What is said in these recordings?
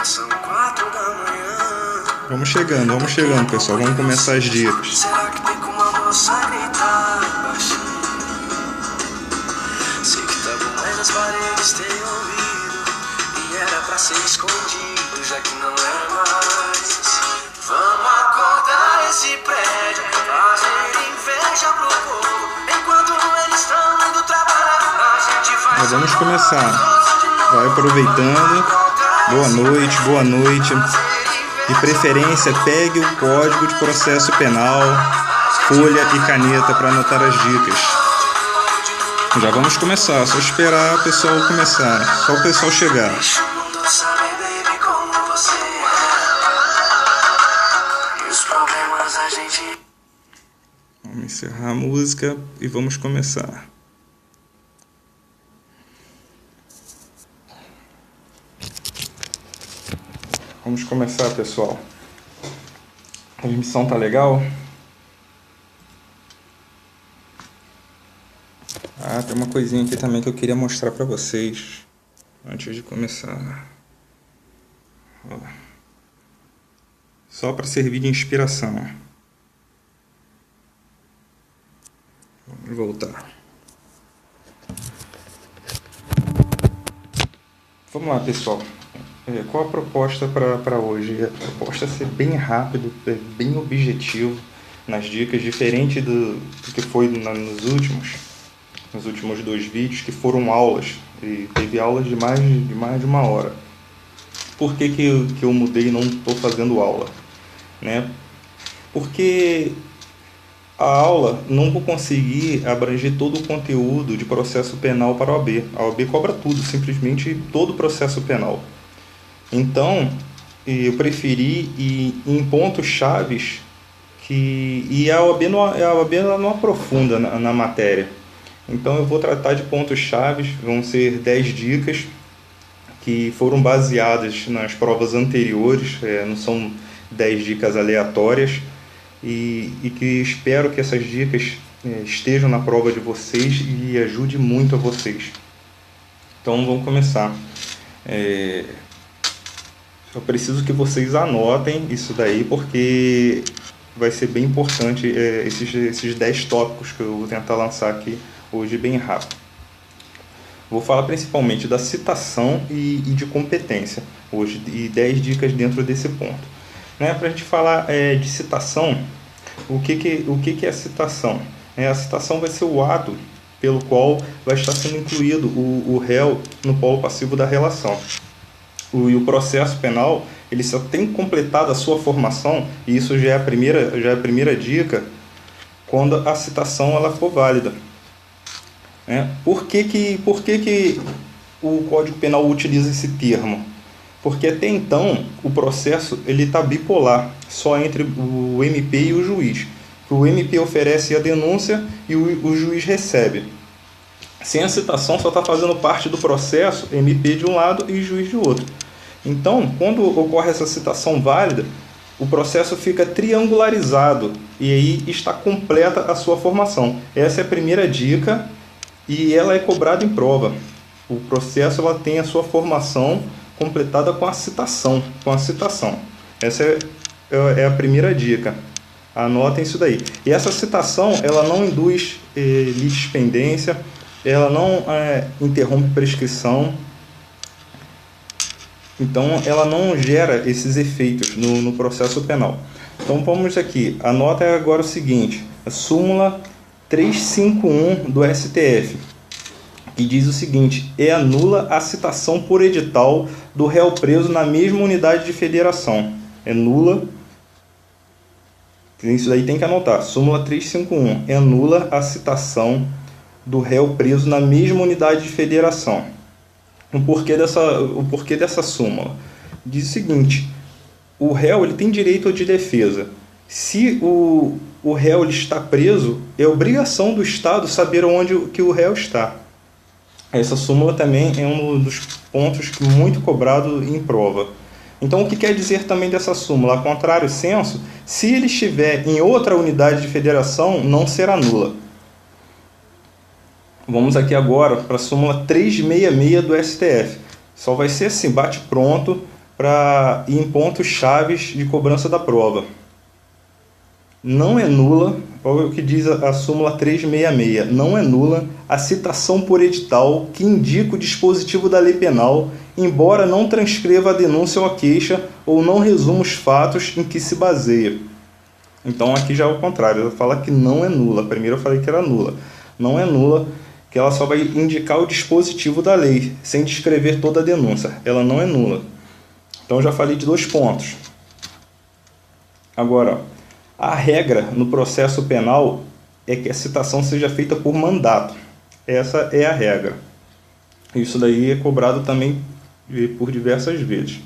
São 4 da manhã. Vamos chegando, pessoal. Vamos começar as dicas. Será que tem como a moça gritar baixinho? Sei que tá bom, mas as paredes têm ouvido. E era pra ser escondido, já que não era mais. Vamos acordar esse prédio, fazer inveja pro povo. Enquanto eles estão indo trabalhar, a gente faz. Mas vamos começar. Vai aproveitando. Boa noite. De preferência, pegue o Código de Processo Penal, folha e caneta para anotar as dicas. Já vamos começar, só esperar o pessoal começar, só o pessoal chegar. Vamos encerrar a música e vamos começar. Vamos começar, pessoal. A transmissão tá legal? Tem uma coisinha aqui também que eu queria mostrar para vocês antes de começar. Ó. Só para servir de inspiração. Vamos voltar. Vamos lá, pessoal. Qual a proposta para hoje? A proposta é ser bem rápido, bem objetivo nas dicas, diferente do que foi nos últimos 2 vídeos, que foram aulas, e teve aulas de mais de 1 hora. Por que eu mudei e não estou fazendo aula? Né? Porque a aula não vou conseguir abranger todo o conteúdo de processo penal para a OAB. A OAB cobra tudo, simplesmente todo o processo penal. Então, eu preferi ir em pontos chaves e a OAB não aprofunda na matéria. Então, eu vou tratar de pontos chaves, vão ser 10 dicas que foram baseadas nas provas anteriores, não são 10 dicas aleatórias, e que espero que essas dicas estejam na prova de vocês e ajude muito a vocês. Então, vamos começar. Eu preciso que vocês anotem isso daí, porque vai ser bem importante esses 10 tópicos que eu vou tentar lançar aqui hoje bem rápido. Vou falar principalmente da citação e de competência hoje, e 10 dicas dentro desse ponto. Para a gente falar de citação, o que é a citação? A citação vai ser o ato pelo qual vai estar sendo incluído o réu no polo passivo da relação. E o processo penal, ele só tem completado a sua formação, e isso já é a primeira dica, quando a citação ela for válida. Por que o Código Penal utiliza esse termo? Porque até então o processo está bipolar, só entre o MP e o juiz. O MP oferece a denúncia e o juiz recebe. Sem a citação só está fazendo parte do processo MP de um lado e juiz de outro. Então, quando ocorre essa citação válida, o processo fica triangularizado e aí está completa a sua formação. Essa é a primeira dica e ela é cobrada em prova. O processo ela tem a sua formação completada com a citação. Essa é a primeira dica. Anotem isso daí. E essa citação ela não induz litispendência, ela não interrompe prescrição. Então, ela não gera esses efeitos no processo penal. Então, vamos aqui. Anota agora o seguinte. A súmula 351 do STF, que diz o seguinte: é nula a citação por edital do réu preso na mesma unidade de federação. É nula. Isso daí tem que anotar. Súmula 351. É nula a citação do réu preso na mesma unidade de federação. O porquê dessa súmula? Diz o seguinte: o réu ele tem direito de defesa. Se o réu ele está preso, é obrigação do Estado saber onde que o réu está. Essa súmula também é um dos pontos muito cobrado em prova. Então, o que quer dizer também dessa súmula? A contrário senso, se ele estiver em outra unidade de federação, não será nula. Vamos aqui agora para a súmula 366 do STF. Só vai ser assim, bate pronto, em pontos chaves de cobrança da prova. Não é nula, olha o que diz a súmula 366, não é nula a citação por edital que indica o dispositivo da lei penal, embora não transcreva a denúncia ou a queixa ou não resuma os fatos em que se baseia. Então aqui já é o contrário, ela fala que não é nula. Primeiro eu falei que era nula. Não é nula, que ela só vai indicar o dispositivo da lei, sem descrever toda a denúncia. Ela não é nula. Então eu já falei de 2 pontos. Agora, a regra no processo penal é que a citação seja feita por mandato. Essa é a regra. Isso daí é cobrado também por diversas vezes.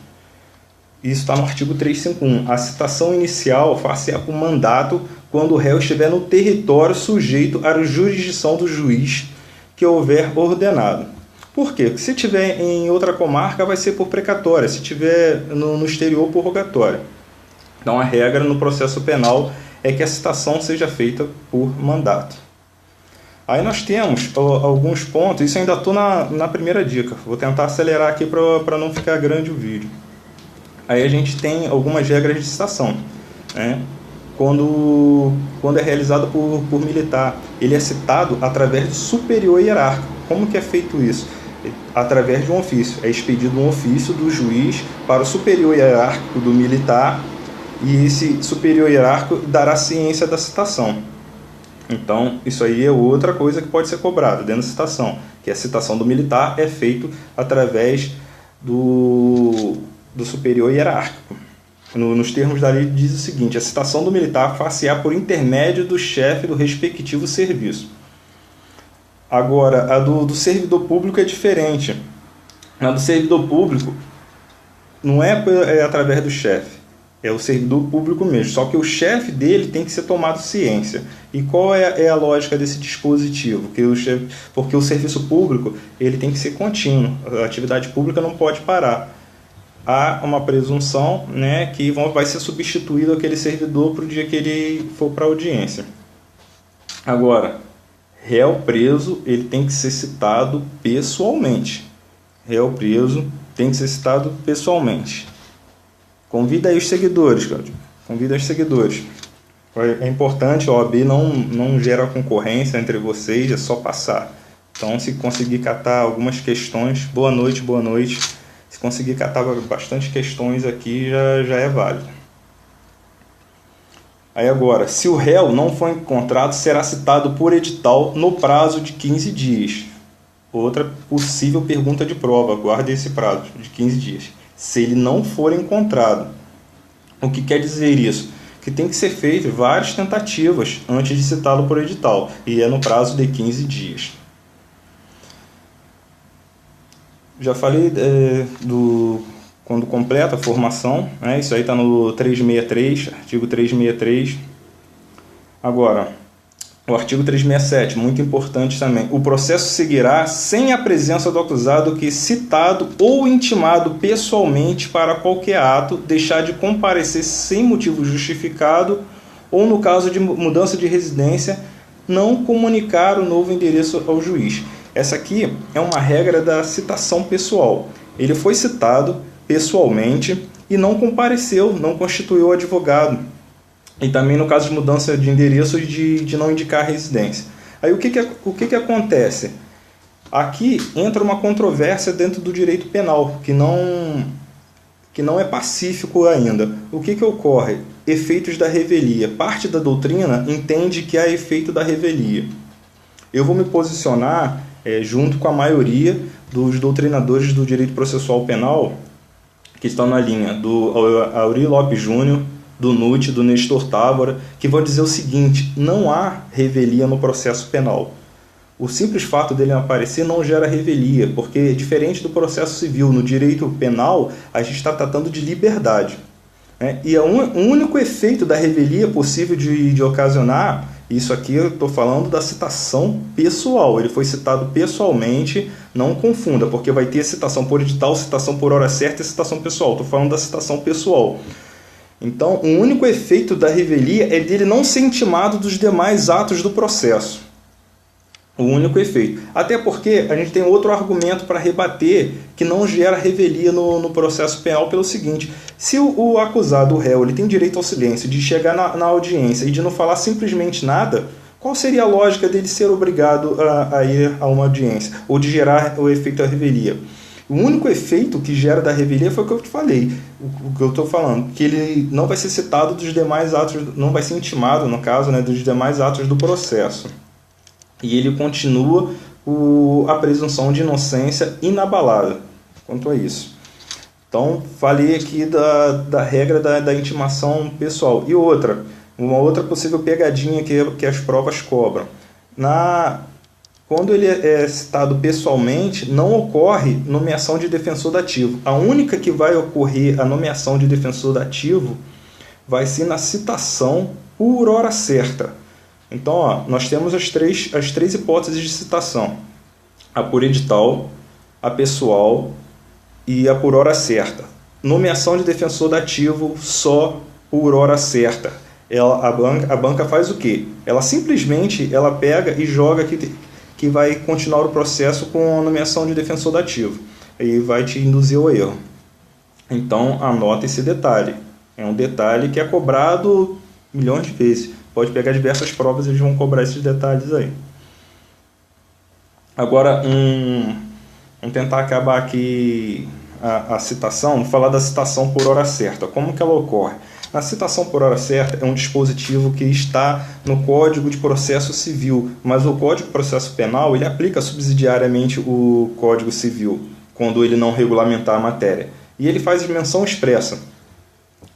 Isso está no artigo 351. A citação inicial far-se-á por mandato quando o réu estiver no território sujeito à jurisdição do juiz que houver ordenado. Por quê? Porque se tiver em outra comarca vai ser por precatória, se tiver no exterior por rogatória. Então a regra no processo penal é que a citação seja feita por mandato. Aí nós temos alguns pontos, isso ainda estou na primeira dica, vou tentar acelerar aqui para não ficar grande o vídeo. Aí a gente tem algumas regras de citação, né? Quando é realizado por militar, ele é citado através do superior hierárquico. Como que é feito isso? Através de um ofício. É expedido um ofício do juiz para o superior hierárquico do militar e esse superior hierárquico dará ciência da citação. Então, isso aí é outra coisa que pode ser cobrada dentro da citação, que a citação do militar é feito através do superior hierárquico. Nos termos da lei diz o seguinte: a citação do militar far-se-á por intermédio do chefe do respectivo serviço. Agora, a do servidor público é diferente. A do servidor público não é através do chefe, é o servidor público mesmo, só que o chefe dele tem que ser tomado ciência. E qual é a lógica desse dispositivo? Porque o serviço público ele tem que ser contínuo, a atividade pública não pode parar. Há uma presunção, né, que vai ser substituído aquele servidor para o dia que ele for para a audiência. Agora, réu preso ele tem que ser citado pessoalmente. Réu preso tem que ser citado pessoalmente. Convida aí os seguidores, Cláudio. Convida os seguidores. É importante, a OAB não gera concorrência entre vocês, é só passar. Então, se conseguir catar algumas questões, boa noite. Se conseguir catar bastante questões aqui, já é válido. Aí agora, se o réu não for encontrado, será citado por edital no prazo de 15 dias. Outra possível pergunta de prova, guarde esse prazo de 15 dias. Se ele não for encontrado, o que quer dizer isso? Que tem que ser feito várias tentativas antes de citá-lo por edital, e é no prazo de 15 dias. Já falei quando completa a formação, né? Isso aí está no 363, artigo 363. Agora, o artigo 367, muito importante também. O processo seguirá sem a presença do acusado que, citado ou intimado pessoalmente para qualquer ato, deixar de comparecer sem motivo justificado ou, no caso de mudança de residência, não comunicar o novo endereço ao juiz. Essa aqui é uma regra da citação pessoal. Ele foi citado pessoalmente e não compareceu, não constituiu advogado. E também no caso de mudança de endereço de não indicar residência. Aí o que acontece? Aqui entra uma controvérsia dentro do direito penal, que não é pacífico ainda. O que ocorre? Efeitos da revelia. Parte da doutrina entende que há efeito da revelia. Eu vou me posicionar junto com a maioria dos doutrinadores do direito processual penal, que estão na linha do Aurí Lopes Júnior, do Nutt, do Nestor Távora, que vão dizer o seguinte: não há revelia no processo penal. O simples fato dele aparecer não gera revelia, porque diferente do processo civil, no direito penal, a gente está tratando de liberdade. Né? E o único efeito da revelia possível de ocasionar, isso aqui eu estou falando da citação pessoal, ele foi citado pessoalmente, não confunda, porque vai ter citação por edital, citação por hora certa e citação pessoal. Estou falando da citação pessoal. Então, o único efeito da revelia é dele não ser intimado dos demais atos do processo. O único efeito. Até porque a gente tem outro argumento para rebater que não gera revelia no processo penal pelo seguinte: se o acusado, o réu, ele tem direito ao silêncio, de chegar na audiência e de não falar simplesmente nada, qual seria a lógica dele ser obrigado a ir a uma audiência ou de gerar o efeito da revelia? O único efeito que gera da revelia foi o que eu te falei, o que eu estou falando, que ele não vai ser citado dos demais atos, não vai ser intimado, no caso, né, dos demais atos do processo. E ele continua a presunção de inocência inabalada quanto a isso. Então, falei aqui da regra da intimação pessoal. E uma outra possível pegadinha que as provas cobram. Quando ele é citado pessoalmente, não ocorre nomeação de defensor dativo. A única que vai ocorrer a nomeação de defensor dativo vai ser na citação por hora certa. Então, nós temos as três hipóteses de citação: a por edital, a pessoal e a por hora certa. Nomeação de defensor dativo só por hora certa. A banca faz o quê? Ela simplesmente pega e joga que vai continuar o processo com a nomeação de defensor dativo. E vai te induzir ao erro. Então, anota esse detalhe. É um detalhe que é cobrado milhões de vezes. Pode pegar diversas provas e eles vão cobrar esses detalhes aí. Agora, vamos tentar acabar aqui a citação, vamos falar da citação por hora certa. Como que ela ocorre? A citação por hora certa é um dispositivo que está no Código de Processo Civil, mas o Código de Processo Penal ele aplica subsidiariamente o Código Civil, quando ele não regulamentar a matéria. E ele faz menção expressa.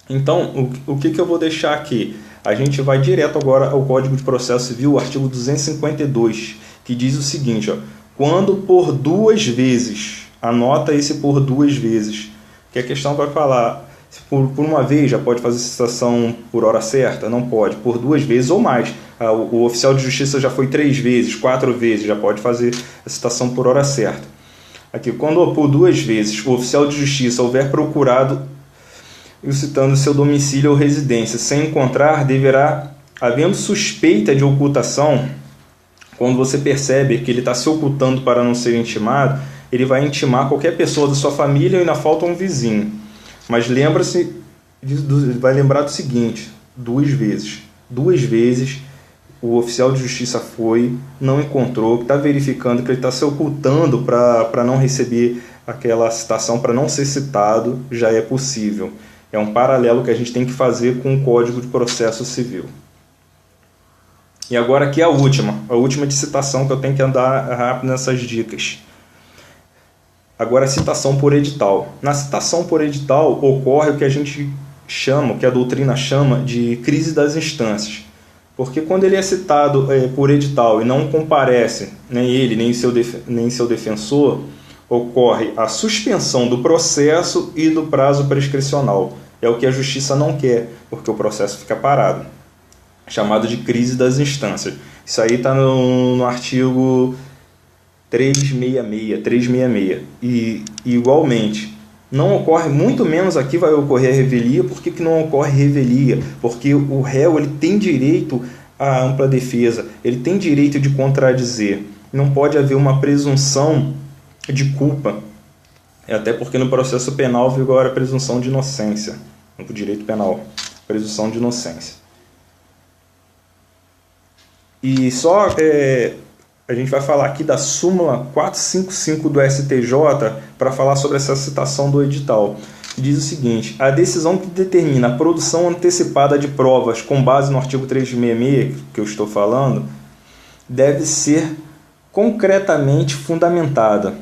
Então, o que eu vou deixar aqui? A gente vai direto agora ao Código de Processo Civil, artigo 252, que diz o seguinte: quando por duas vezes, anota esse por duas vezes, que a questão vai falar, se por uma vez já pode fazer citação por hora certa? Não pode, por duas vezes ou mais. O oficial de justiça já foi 3 vezes, 4 vezes, já pode fazer a citação por hora certa. Aqui, quando por 2 vezes o oficial de justiça houver procurado citando seu domicílio ou residência, sem encontrar, deverá, havendo suspeita de ocultação, quando você percebe que ele está se ocultando para não ser intimado, ele vai intimar qualquer pessoa da sua família e ainda falta um vizinho. Mas vai lembrar do seguinte: 2 vezes. 2 vezes o oficial de justiça foi, não encontrou, está verificando que ele está se ocultando para não receber aquela citação, para não ser citado, já é possível. É um paralelo que a gente tem que fazer com o Código de Processo Civil. E agora aqui a última de citação, que eu tenho que andar rápido nessas dicas. Agora a citação por edital. Na citação por edital ocorre o que a gente chama, o que a doutrina chama de crise das instâncias. Porque quando ele é citado por edital e não comparece, nem ele, nem seu defensor, ocorre a suspensão do processo e do prazo prescricional. É o que a justiça não quer, porque o processo fica parado. Chamado de crise das instâncias. Isso aí está no artigo 366. E, igualmente, não ocorre, muito menos aqui vai ocorrer a revelia. Por que não ocorre revelia? Porque o réu ele tem direito à ampla defesa, ele tem direito de contradizer. Não pode haver uma presunção de culpa, até porque no processo penal vigora a presunção de inocência, no direito penal, presunção de inocência. E só a gente vai falar aqui da súmula 455 do STJ para falar sobre essa citação do edital. Diz o seguinte: a decisão que determina a produção antecipada de provas com base no artigo 366, que eu estou falando, deve ser concretamente fundamentada.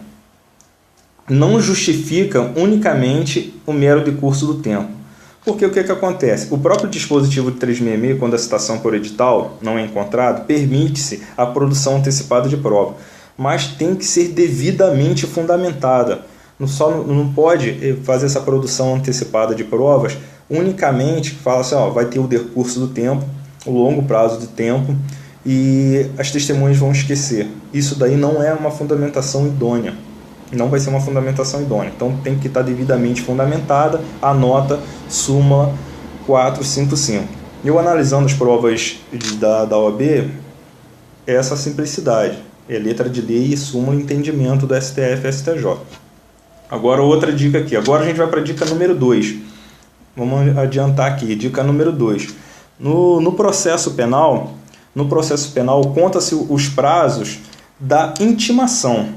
Não justifica unicamente o mero decurso do tempo. Porque o que acontece? O próprio dispositivo de 366, quando a citação por edital não é encontrado, permite-se a produção antecipada de prova, mas tem que ser devidamente fundamentada. Não pode fazer essa produção antecipada de provas unicamente, fala assim, vai ter o decurso do tempo, o longo prazo de tempo, e as testemunhas vão esquecer. Isso daí não é uma fundamentação idônea. Não vai ser uma fundamentação idônea. Então tem que estar devidamente fundamentada. Anota súmula 455. Eu analisando as provas da OAB, é essa simplicidade. É letra de lei e súmula e entendimento do STF e STJ. Agora outra dica aqui. Agora a gente vai para a dica número 2. Vamos adiantar aqui. Dica número 2. No processo penal, conta-se os prazos da intimação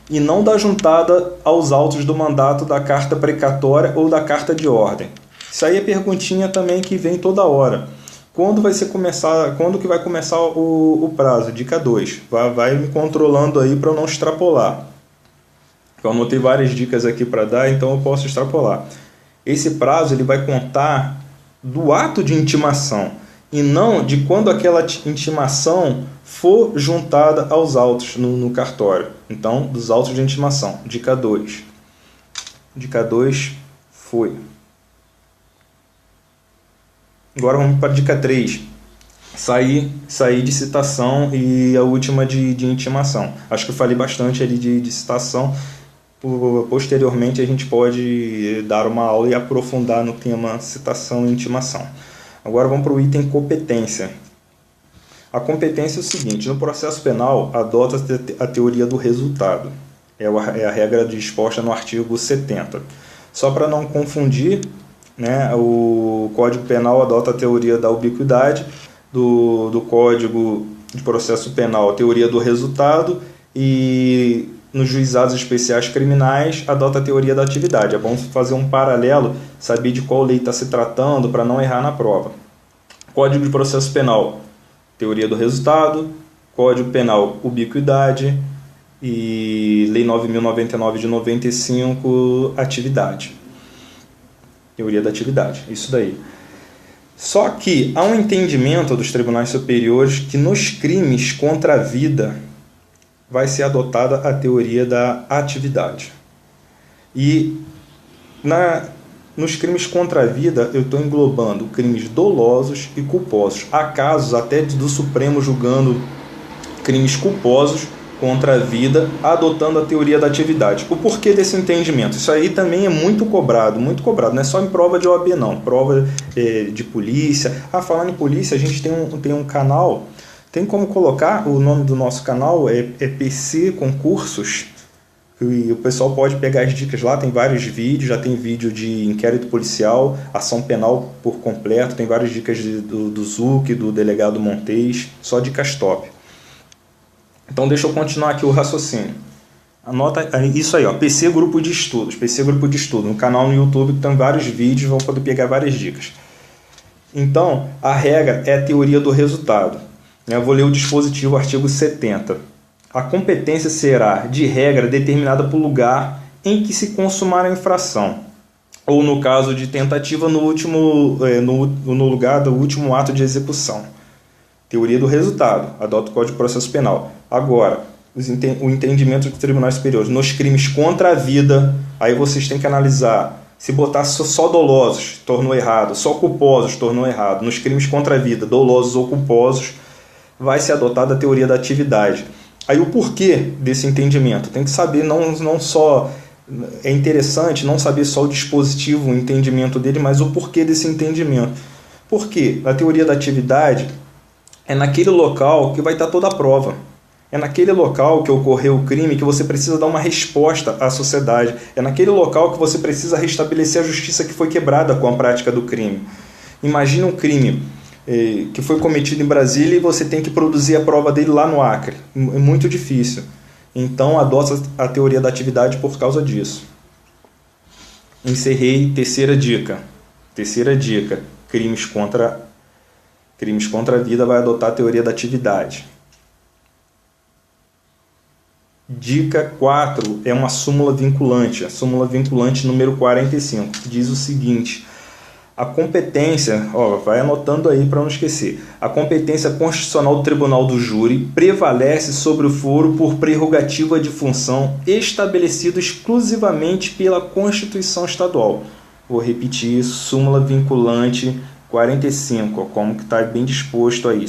e não da juntada aos autos do mandato da carta precatória ou da carta de ordem. Isso aí é perguntinha também que vem toda hora. Quando que vai começar o prazo? Dica 2. Vai me controlando aí para eu não extrapolar. Eu anotei várias dicas aqui para dar, então eu posso extrapolar. Esse prazo ele vai contar do ato de intimação e não de quando aquela intimação for juntada aos autos no cartório. Então, dos autos de intimação. Dica 2. Dica 2 foi. Agora vamos para a dica 3. Sair de citação e a última de intimação. Acho que eu falei bastante ali de citação. Posteriormente a gente pode dar uma aula e aprofundar no tema citação e intimação. Agora vamos para o item competência. A competência é o seguinte: no processo penal adota a teoria do resultado. É a regra disposta no artigo 70. Só para não confundir, né, o Código Penal adota a teoria da ubiquidade, do Código de Processo Penal a teoria do resultado e nos juizados especiais criminais adota a teoria da atividade. É bom fazer um paralelo, saber de qual lei está se tratando para não errar na prova. Código de Processo Penal, teoria do resultado. Código Penal, ubiquidade. E Lei 9.099 de 95, atividade. Teoria da atividade, isso daí. Só que há um entendimento dos tribunais superiores que nos crimes contra a vida vai ser adotada a teoria da atividade. E nos crimes contra a vida eu estou englobando crimes dolosos e culposos. Há casos até do Supremo julgando crimes culposos contra a vida, adotando a teoria da atividade. O porquê desse entendimento? Isso aí também é muito cobrado. Não é só em prova de OAB, não. Prova de polícia. Falando em polícia, a gente tem um canal. Tem como colocar, o nome do nosso canal é PC Concursos, e o pessoal pode pegar as dicas lá, tem vários vídeos, já tem vídeo de inquérito policial, ação penal por completo, tem várias dicas do Zuc, do delegado Montes, só dicas top. Então deixa eu continuar aqui o raciocínio. Anota isso aí, ó, PC Grupo de Estudos, no canal no YouTube tem vários vídeos, vão poder pegar várias dicas. Então, a regra é a teoria do resultado. Eu vou ler o dispositivo, artigo 70. A competência será, de regra, determinada por lugar em que se consumar a infração, ou no caso de tentativa no lugar do último ato de execução. Teoria do resultado, adota o Código de Processo Penal. Agora, o entendimento dos tribunais superiores. Nos crimes contra a vida, aí vocês têm que analisar. Se botar só dolosos, tornou errado. Só culposos, tornou errado. Nos crimes contra a vida, dolosos ou culposos, vai ser adotada a teoria da atividade. Aí o porquê desse entendimento? Tem que saber não só... É interessante não saber só o dispositivo, o entendimento dele, mas o porquê desse entendimento. Por quê? A teoria da atividade é naquele local que vai estar toda a prova. É naquele local que ocorreu o crime que você precisa dar uma resposta à sociedade. É naquele local que você precisa restabelecer a justiça que foi quebrada com a prática do crime. Imagina um crime que foi cometido em Brasília e você tem que produzir a prova dele lá no Acre. É muito difícil. Então, adota a teoria da atividade por causa disso. Encerrei. Terceira dica. Crimes contra a vida vai adotar a teoria da atividade. Dica 4 é uma súmula vinculante. A súmula vinculante número 45, que diz o seguinte... A competência, vai anotando aí para não esquecer. A competência constitucional do Tribunal do Júri prevalece sobre o foro por prerrogativa de função estabelecido exclusivamente pela Constituição Estadual. Vou repetir isso, súmula vinculante 45, como que está bem disposto aí.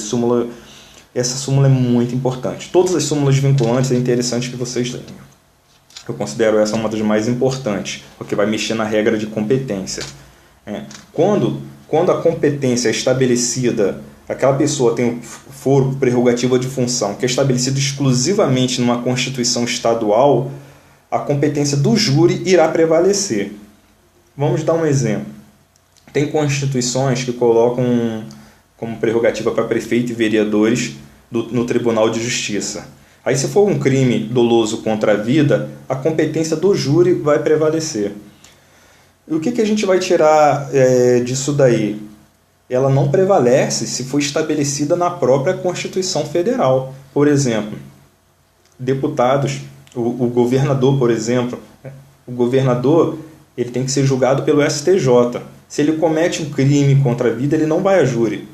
Essa súmula é muito importante. Todas as súmulas vinculantes é interessante que vocês tenham. Eu considero essa uma das mais importantes, porque vai mexer na regra de competência. Quando a competência é estabelecida aquela pessoa tem o foro, prerrogativa de função, que é estabelecido exclusivamente numa Constituição estadual, a competência do júri irá prevalecer. Vamos dar um exemplo. Tem constituições que colocam como prerrogativa para prefeito e vereadores no Tribunal de Justiça. Aí, se for um crime doloso contra a vida, a competência do júri vai prevalecer. E o que a gente vai tirar disso daí? Ela não prevalece se for estabelecida na própria Constituição Federal. Por exemplo, deputados, o governador, por exemplo, o governador ele tem que ser julgado pelo STJ. Se ele comete um crime contra a vida, ele não vai a júri.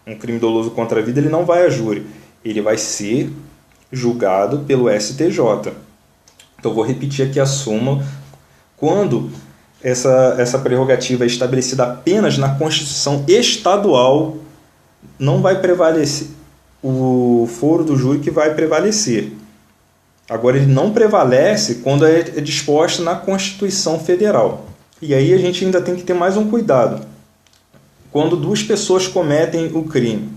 Um crime doloso contra a vida, ele não vai a júri. Ele vai ser julgado pelo STJ. Então, vou repetir aqui a súmula. Quando essa prerrogativa é estabelecida apenas na Constituição estadual, não vai prevalecer o foro do júri que vai prevalecer. Agora, ele não prevalece quando é disposto na Constituição Federal. E aí a gente ainda tem que ter mais um cuidado. Quando duas pessoas cometem o crime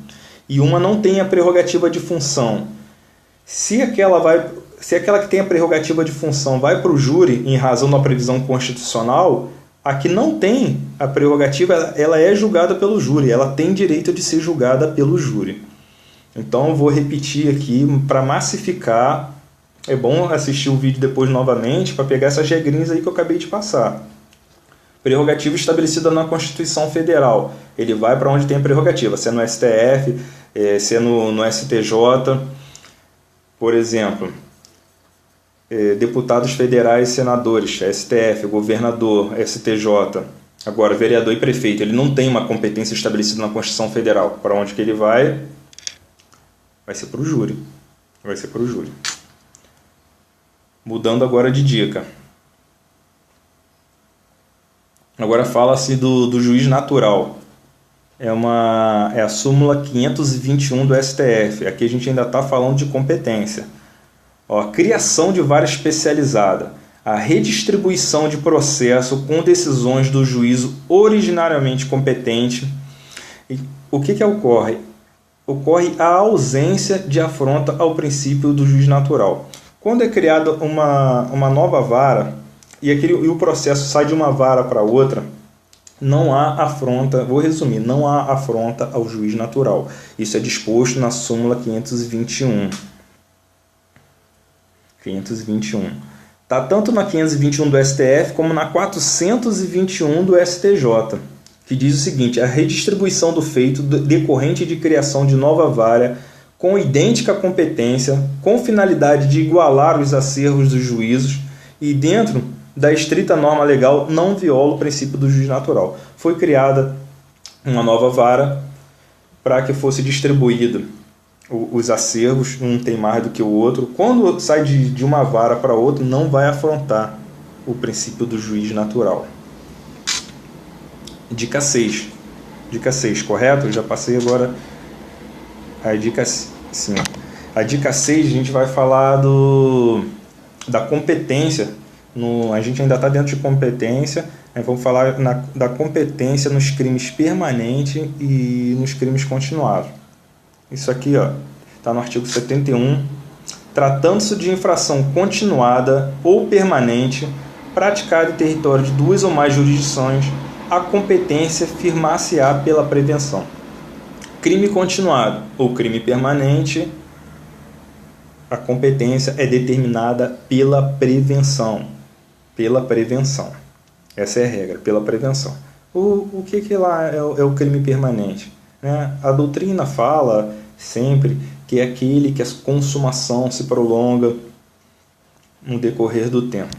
e uma não tem a prerrogativa de função, se aquela que tem a prerrogativa de função vai para o júri em razão da previsão constitucional, a que não tem a prerrogativa, ela é julgada pelo júri, ela tem direito de ser julgada pelo júri. Então, eu vou repetir aqui para massificar. É bom assistir o vídeo depois novamente para pegar essas regrinhas aí que eu acabei de passar. Prerrogativa estabelecida na Constituição Federal. Ele vai para onde tem a prerrogativa, se é no STF, se é no STJ. Por exemplo, deputados federais e senadores, STF, governador, STJ. Agora, vereador e prefeito, ele não tem uma competência estabelecida na Constituição Federal. Para onde que ele vai? Vai ser para o júri. Vai ser para o júri. Mudando agora de dica. Agora fala-se do juiz natural. É a súmula 521 do STF. Aqui a gente ainda está falando de competência. Criação de vara especializada. A redistribuição de processo com decisões do juízo originariamente competente. E o que ocorre? Ocorre a ausência de afronta ao princípio do juiz natural. Quando é criada uma nova vara e o processo sai de uma vara para outra, não há afronta, vou resumir, não há afronta ao juiz natural. Isso é disposto na súmula 521. 521. Está tanto na 521 do STF como na 421 do STJ, que diz o seguinte: a redistribuição do feito decorrente de criação de nova vara com idêntica competência, com finalidade de igualar os acervos dos juízos e dentro da estrita norma legal, não viola o princípio do juiz natural. Foi criada uma nova vara para que fosse distribuído os acervos, um tem mais do que o outro. Quando sai de uma vara para outra, não vai afrontar o princípio do juiz natural. Dica 6. Dica 6, correto? Eu já passei agora a dica 5. A dica 6, a gente vai falar da competência. A gente ainda está dentro de competência. Vamos falar da competência nos crimes permanentes e nos crimes continuados. Isso aqui está no artigo 71. Tratando-se de infração continuada ou permanente, praticada em território de duas ou mais jurisdições, a competência firmar-se-á pela prevenção. Crime continuado ou crime permanente, a competência é determinada pela prevenção. Pela prevenção. Essa é a regra, pela prevenção. O que lá é o crime permanente? A doutrina fala sempre que é aquele que a consumação se prolonga no decorrer do tempo.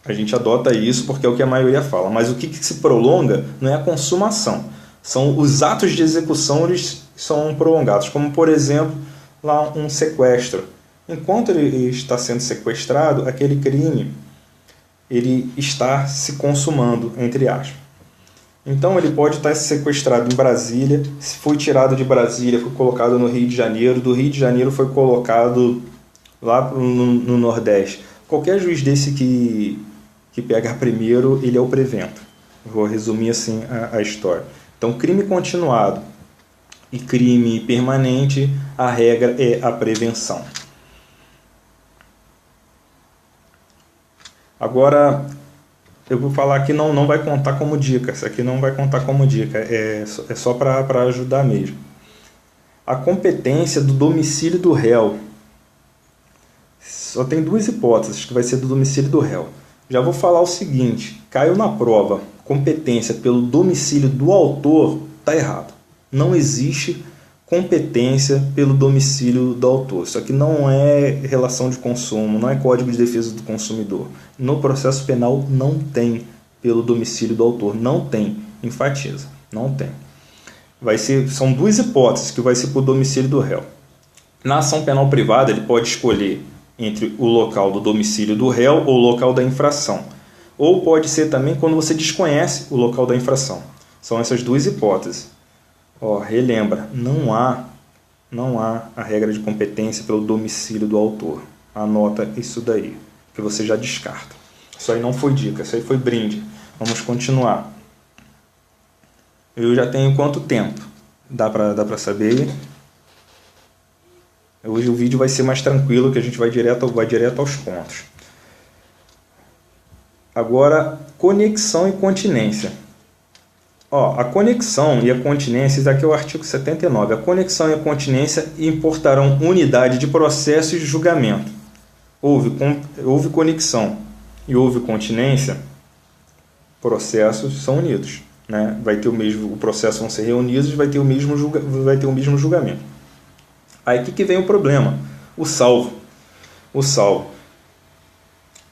A gente adota isso porque é o que a maioria fala. Mas o que se prolonga não é a consumação. São os atos de execução, eles são prolongados. Como, por exemplo, lá um sequestro. Enquanto ele está sendo sequestrado, aquele crime ele está se consumando, entre aspas. Então, ele pode estar sequestrado em Brasília, se foi tirado de Brasília, foi colocado no Rio de Janeiro, do Rio de Janeiro foi colocado lá no Nordeste. Qualquer juiz desse que pegar primeiro, ele é o prevento. Vou resumir assim a história. Então, crime continuado e crime permanente, a regra é a prevenção. Agora, eu vou falar que não vai contar como dica. Isso aqui não vai contar como dica, é só para ajudar mesmo. A competência do domicílio do réu. Só tem duas hipóteses, que vai ser do domicílio do réu. Já vou falar o seguinte, caiu na prova, competência pelo domicílio do autor, está errado. Não existe competência pelo domicílio do autor. Isso aqui não é relação de consumo, não é Código de Defesa do Consumidor. No processo penal não tem pelo domicílio do autor, não tem, enfatiza, não tem. São duas hipóteses que vai ser por domicílio do réu. Na ação penal privada ele pode escolher entre o local do domicílio do réu ou o local da infração. Ou pode ser também quando você desconhece o local da infração. São essas duas hipóteses. Relembra, não há a regra de competência pelo domicílio do autor. Anota isso daí, que você já descarta. Isso aí não foi dica, isso aí foi brinde. Vamos continuar. Eu já tenho quanto tempo? Dá pra saber? Hoje o vídeo vai ser mais tranquilo, que a gente vai direto aos pontos. Agora, conexão e continência. A conexão e a continência, isso aqui é o artigo 79. A conexão e a continência importarão unidade de processo e de julgamento. Houve conexão e houve continência, processos são unidos, né? O processo vão ser reunidos e vai ter o mesmo julgamento. Aí que vem o problema? O salvo.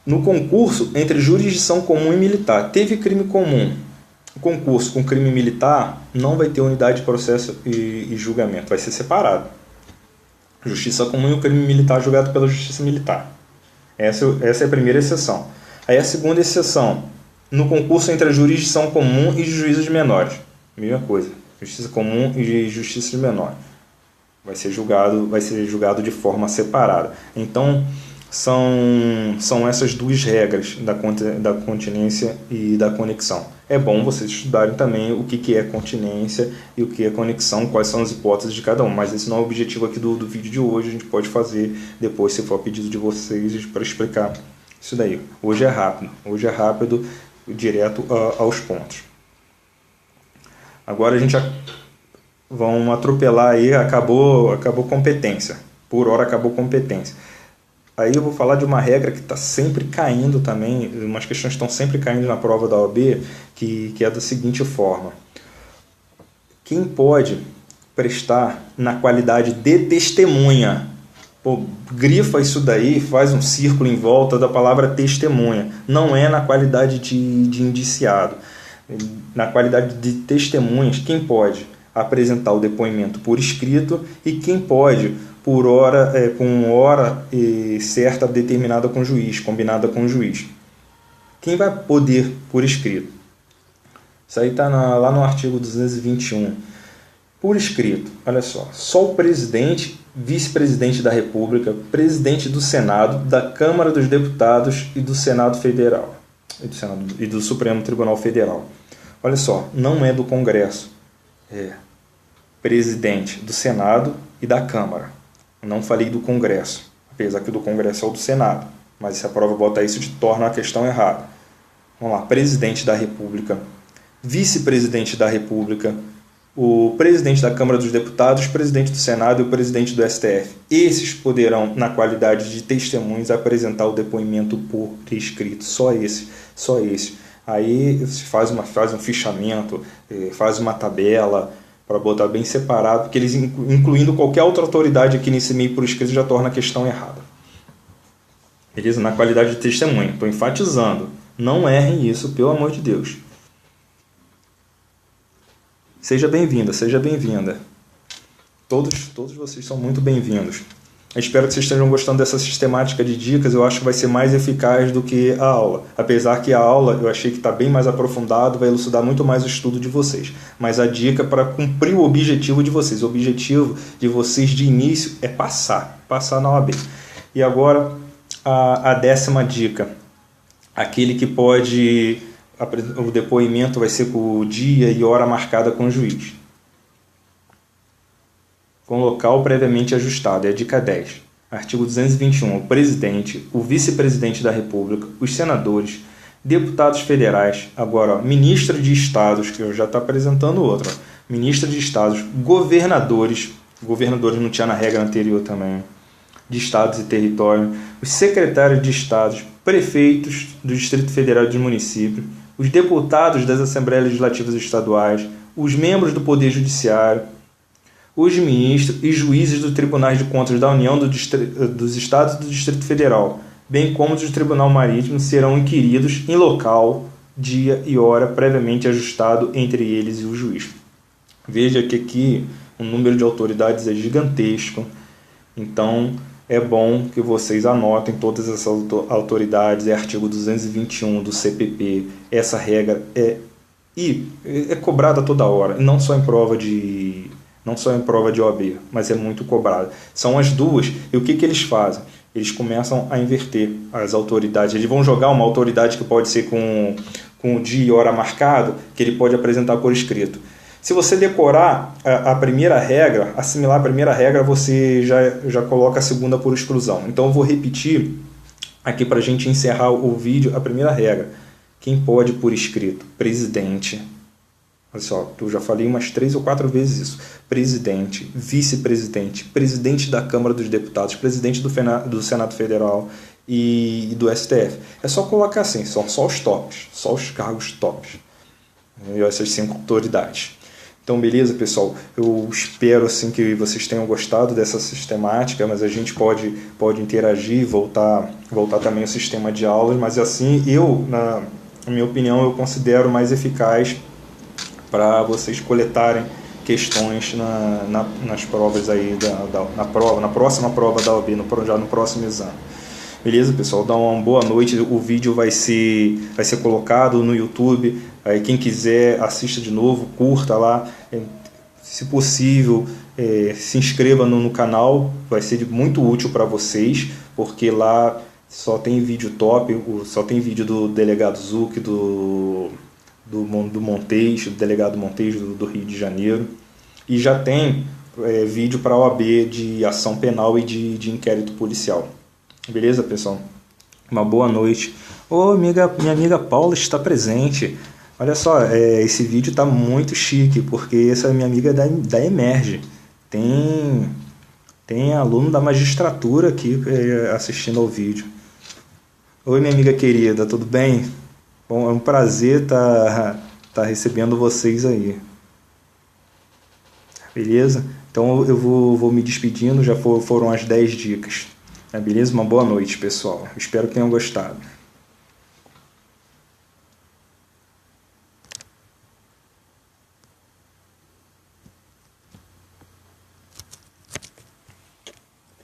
No concurso entre jurisdição comum e militar, teve crime comum. O concurso com crime militar não vai ter unidade de processo e julgamento, vai ser separado. Justiça comum e o crime militar julgado pela justiça militar. Essa é a primeira exceção. Aí a segunda exceção, no concurso entre a jurisdição comum e juízos de menores. Mesma coisa, justiça comum e justiça de menor. Vai ser julgado de forma separada. Então, são essas duas regras da continência e da conexão. É bom vocês estudarem também o que é continência e o que é conexão, quais são as hipóteses de cada um. Mas esse não é o objetivo aqui do vídeo de hoje. A gente pode fazer depois, se for a pedido de vocês, para explicar isso daí. Hoje é rápido, direto aos pontos. Agora a gente vamos atropelar aí, acabou competência. Por hora acabou competência. Aí eu vou falar de uma regra que está sempre caindo também, umas questões que estão sempre caindo na prova da OAB, que é da seguinte forma. Quem pode prestar na qualidade de testemunha? Grifa isso daí, faz um círculo em volta da palavra testemunha. Não é na qualidade de indiciado. Na qualidade de testemunhas, quem pode apresentar o depoimento por escrito e quem pode com hora certa determinada com o juiz, combinada com o juiz. Quem vai poder por escrito? Isso aí está lá no artigo 221. Por escrito, olha só o presidente, vice-presidente da República, presidente do Senado, da Câmara dos Deputados e do Senado Federal, e do Supremo Tribunal Federal. Olha só, não é do Congresso, é presidente do Senado e da Câmara. Não falei do Congresso, apesar que o do Congresso é o do Senado, mas se a prova bota isso, te torna a questão errada. Vamos lá, presidente da República, vice-presidente da República, o presidente da Câmara dos Deputados, presidente do Senado e o presidente do STF. Esses poderão, na qualidade de testemunhas, apresentar o depoimento por escrito, só esse. Aí se faz um fichamento, faz uma tabela, para botar bem separado, porque eles, incluindo qualquer outra autoridade aqui nesse meio por escrito, já torna a questão errada. Beleza? Na qualidade de testemunha. Estou enfatizando. Não errem isso, pelo amor de Deus. Seja bem-vinda, seja bem-vinda. Todos vocês são muito bem-vindos. Eu espero que vocês estejam gostando dessa sistemática de dicas. Eu acho que vai ser mais eficaz do que a aula. Apesar que a aula eu achei que está bem mais aprofundado, vai elucidar muito mais o estudo de vocês. Mas a dica para cumprir o objetivo de vocês. O objetivo de vocês de início é passar na OAB. E agora a 10ª dica. Aquele que pode... O depoimento vai ser com o dia e hora marcada com o juiz. com local previamente ajustado. É a dica 10. Artigo 221. O presidente, o vice-presidente da República, os senadores, deputados federais, agora, ó, ministro de estados, que eu já estou apresentando outro, ó, ministro de estados, governadores não tinha na regra anterior também, de estados e território, os secretários de estados, prefeitos do Distrito Federal e dos municípios, os deputados das Assembleias Legislativas Estaduais, os membros do Poder Judiciário, os ministros e juízes dos Tribunais de Contas da União, dos Estados e do Distrito Federal, bem como do Tribunal Marítimo, serão inquiridos em local, dia e hora previamente ajustado entre eles e o juiz. Veja que aqui o número de autoridades é gigantesco, então é bom que vocês anotem todas essas autoridades. É artigo 221 do CPP. Essa regra é cobrada toda hora, não só em prova de OAB, mas é muito cobrada. São as duas. E o que eles fazem? Eles começam a inverter as autoridades. Eles vão jogar uma autoridade que pode ser com dia e hora marcado, que ele pode apresentar por escrito. Se você decorar a primeira regra, assimilar a primeira regra, você já coloca a segunda por exclusão. Então eu vou repetir aqui para a gente encerrar o vídeo a primeira regra. Quem pode por escrito? Presidente. Olha só, eu já falei umas 3 ou 4 vezes isso. Presidente, vice-presidente, presidente da Câmara dos Deputados, presidente do Senado Federal e do STF. É só colocar assim, são só os tops, só os cargos tops. E essas 5 autoridades. Então, beleza, pessoal? Eu espero assim, que vocês tenham gostado dessa sistemática, mas a gente pode interagir, voltar também ao sistema de aulas, mas assim, na minha opinião, eu considero mais eficaz para vocês coletarem questões nas provas aí, na próxima prova da OAB, já no próximo exame. Beleza, pessoal? Dá uma boa noite. O vídeo vai ser colocado no YouTube. Aí, quem quiser, assista de novo, curta lá. Se possível, se inscreva no canal. Vai ser muito útil para vocês, porque lá só tem vídeo top, só tem vídeo do delegado Zuc, do Montes, do delegado Montes do Rio de Janeiro. E já tem vídeo para a OAB de ação penal e de inquérito policial. Beleza, pessoal? Uma boa noite. Minha amiga Paula está presente. Olha só, esse vídeo está muito chique, porque essa minha amiga da Emerge. Tem aluno da magistratura aqui assistindo ao vídeo. Oi, minha amiga querida, tudo bem? Bom, é um prazer tá recebendo vocês aí. Beleza? Então eu vou me despedindo, já foram as 10 dicas. Beleza? Uma boa noite, pessoal. Espero que tenham gostado.